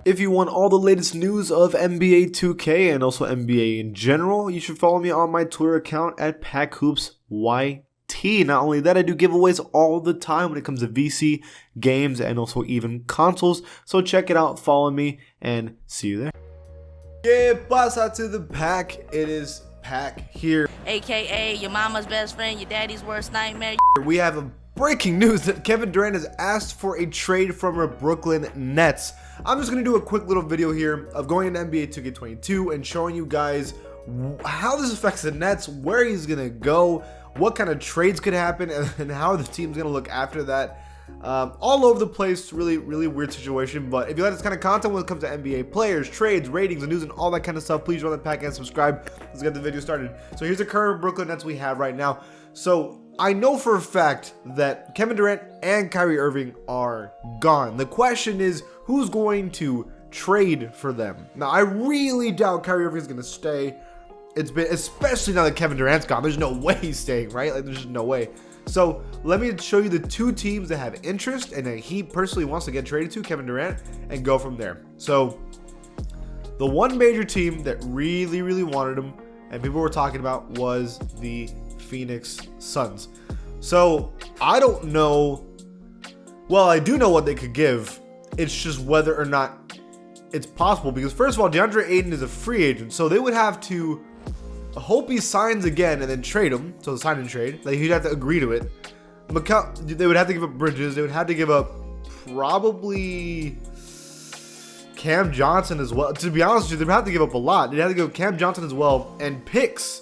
If you want all the latest news of NBA 2K and also NBA in general, you should follow me on my Twitter account at PackHoopsYT. Not only that, I do giveaways all the time when it comes to VC, games, and also even consoles. So check it out, follow me, and see you there. Que pasa to the pack? It is Pack here. AKA your mama's best friend, your daddy's worst nightmare. We have a breaking news that Kevin Durant has asked for a trade from the Brooklyn Nets. I'm just going to do a quick little video here of going into NBA 2K22 and showing you guys how this affects the Nets, where he's going to go, what kind of trades could happen, and how the team's going to look after that. All over the place, really weird situation. But if you like this kind of content when it comes to NBA players, trades, ratings, and news, and all that kind of stuff, please run the pack and subscribe. Let's get the video started. So here's the current Brooklyn Nets we have right now. So I know for a fact that Kevin Durant and Kyrie Irving are gone. The question is, who's going to trade for them? Now, I really doubt Kyrie Irving is going to stay. It's been, especially now that Kevin Durant's gone, there's no way he's staying, right? Like, there's just no way. So let me show you the two teams that have interest and that he personally wants to get traded to, Kevin Durant, and go from there. So the one major team that really wanted him and people were talking about was the Phoenix Suns. So I don't know. Well, I do know what they could give. It's just whether or not it's possible, because first of all, DeAndre Ayton is a free agent, so they would have to hope he signs again and then trade him. So the sign and trade, like he'd have to agree to it. They would have to give up Bridges. They would have to give up probably Cam Johnson as well. To be honest with you, they'd have to give up a lot. They'd have to give up Cam Johnson as well and picks,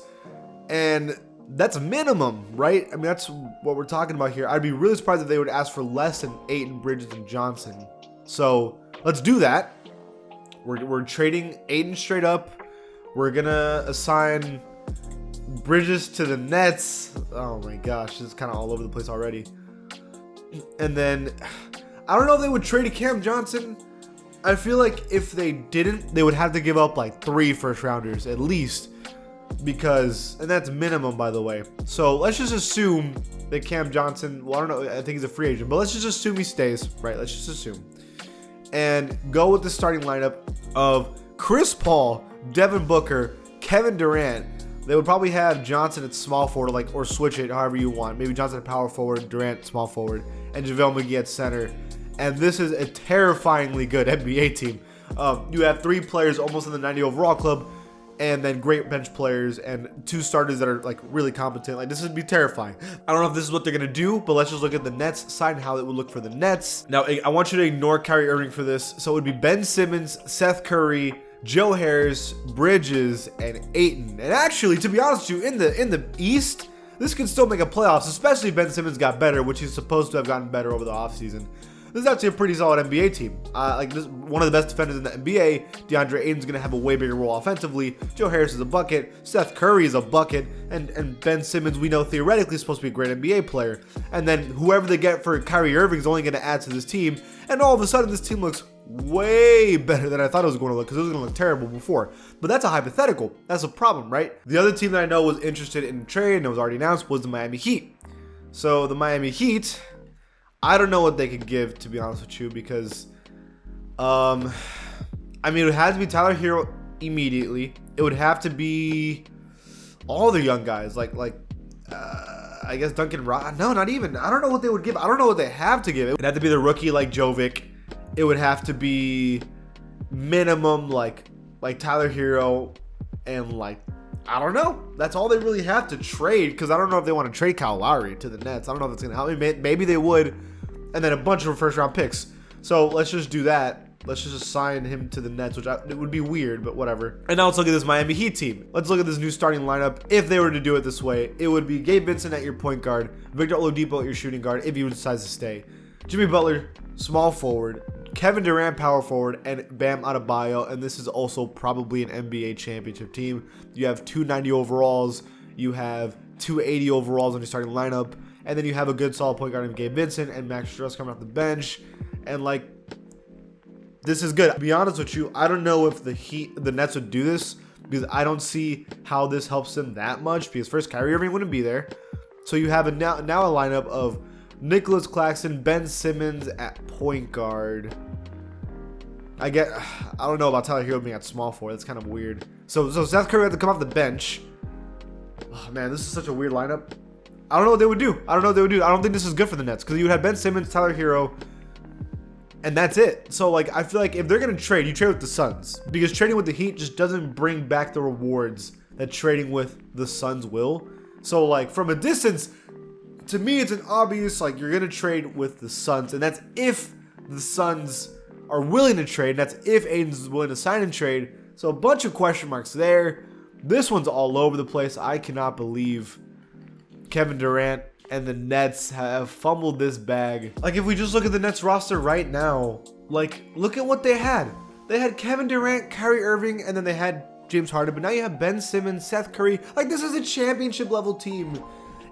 and that's a minimum, right? I mean, that's what we're talking about here. I'd be really surprised if they would ask for less than Ayton, Bridges, and Johnson. So let's do that. We're trading Ayton straight up. We're gonna assign Bridges to the Nets. Oh my gosh, this is kind of all over the place already. And then I don't know if they would trade Cam Johnson. I feel like if they didn't, they would have to give up like 3 first rounders at least, because, and that's minimum, by the way. So let's just assume that Cam Johnson, well, I don't know, I think he's a free agent, but let's just assume he stays, right? Let's just assume. And go with the starting lineup of Chris Paul, Devin Booker, Kevin Durant. They would probably have Johnson at small forward, like, or switch it however you want. Maybe Johnson at power forward, Durant small forward, and JaVale McGee at center. And this is a terrifyingly good NBA team. You have 3 players almost in the 90 overall club, and then great bench players and 2 starters that are like really competent. Like, this would be terrifying. I don't know if this is what they're gonna do, but let's just look at the Nets side and how it would look for the Nets. Now, I want you to ignore Kyrie Irving for this. So it would be Ben Simmons, Seth Curry, Joe Harris, Bridges, and Ayton. And actually, to be honest with you, in the East, this could still make a playoffs, especially if Ben Simmons got better, which he's supposed to have gotten better over the offseason. This is actually a pretty solid NBA team. Like, this, one of the best defenders in the NBA. DeAndre Ayton's going to have a way bigger role offensively. Joe Harris is a bucket. Seth Curry is a bucket. And Ben Simmons, we know theoretically is supposed to be a great NBA player. And then whoever they get for Kyrie Irving is only going to add to this team. And all of a sudden, this team looks way better than I thought it was going to look, because it was going to look terrible before. But that's a hypothetical. That's a problem, right? The other team that I know was interested in trade and it was already announced was the Miami Heat. So the Miami Heat, I don't know what they could give, to be honest with you, because I mean, it would have to be Tyler Hero immediately. It would have to be all the young guys, like I guess Duncan Rock. No, not even. I don't know what they would give. I don't know what they have to give. It would have to be the rookie like Jovic. It would have to be minimum like Tyler Hero, and like, I don't know. That's all they really have to trade, because I don't know if they want to trade Kyle Lowry to the Nets. I don't know if it's going to help me. Maybe they would, and then a bunch of first round picks. So let's just do that. Let's just assign him to the Nets, which it would be weird, but whatever. And now let's look at this Miami Heat team. Let's look at this new starting lineup. If they were to do it this way, it would be Gabe Vincent at your point guard, Victor Oladipo at your shooting guard, if he decides to stay, Jimmy Butler, small forward, Kevin Durant, power forward, and Bam Adebayo. And this is also probably an NBA championship team. You have 290 overalls. You have 280 overalls on your starting lineup. And then you have a good solid point guard in Gabe Vincent and Max Strus coming off the bench. And like, this is good. To be honest with you, I don't know if the Nets would do this, because I don't see how this helps them that much, because first, Kyrie Irving wouldn't be there. So you have now a lineup of Nicholas Claxton, Ben Simmons at point guard. I don't know about Tyler Hero being at small forward. That's kind of weird. So Seth Curry had to come off the bench. Oh man, this is such a weird lineup. I don't know what they would do. I don't think this is good for the Nets because you had Ben Simmons, Tyler Hero, and that's it. So like I feel like if they're gonna trade, you trade with the Suns because trading with the Heat just doesn't bring back the rewards that trading with the Suns will. So like from a distance, to me it's an obvious like you're gonna trade with the Suns, and that's if the Suns are willing to trade. And that's if Aiden's willing to sign and trade. So a bunch of question marks there. This one's all over the place. I cannot believe Kevin Durant and the Nets have fumbled this bag. Like if we just look at the Nets roster right now, like look at what they had. They had Kevin Durant, Kyrie Irving, and then they had James Harden. But now you have Ben Simmons, Seth Curry. Like this is a championship level team.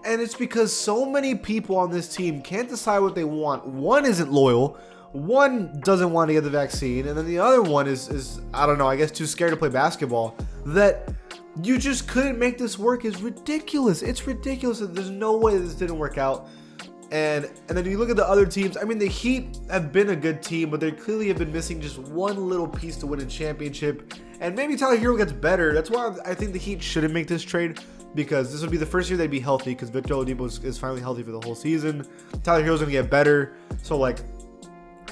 And it's because so many people on this team can't decide what they want. One isn't loyal. One doesn't want to get the vaccine. And then the other one is I don't know, I guess too scared to play basketball. That you just couldn't make this work is ridiculous. It's ridiculous. There's no way this didn't work out. And then you look at the other teams. I mean, the Heat have been a good team, but they clearly have been missing just one little piece to win a championship. And maybe Tyler Hero gets better. That's why I think the Heat shouldn't make this trade, because this would be the first year they'd be healthy because Victor Oladipo is finally healthy for the whole season. Tyler Hero's going to get better. So, like,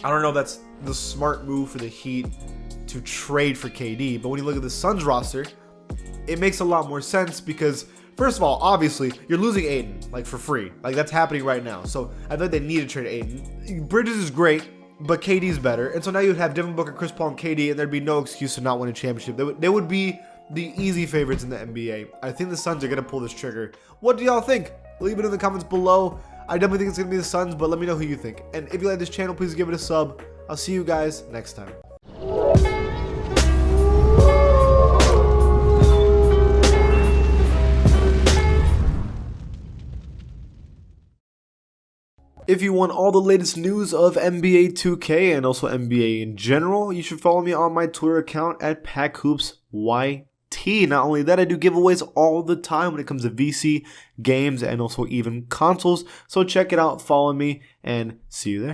I don't know if that's the smart move for the Heat to trade for KD. But when you look at the Suns roster, it makes a lot more sense because, first of all, obviously, you're losing Aiden, like, for free. Like, that's happening right now. So, I think they need to trade Aiden. Bridges is great, but KD's better. And so now you'd have Devin Booker, Chris Paul, and KD, and there'd be no excuse to not win a championship. They would be the easy favorites in the NBA. I think the Suns are going to pull this trigger. What do y'all think? Leave it in the comments below. I definitely think it's going to be the Suns, but let me know who you think. And if you like this channel, please give it a sub. I'll see you guys next time. If you want all the latest news of NBA 2K and also NBA in general, you should follow me on my Twitter account at PackHoopsYT. Not only that, I do giveaways all the time when it comes to VC, games, and also even consoles. So check it out, follow me, and see you there.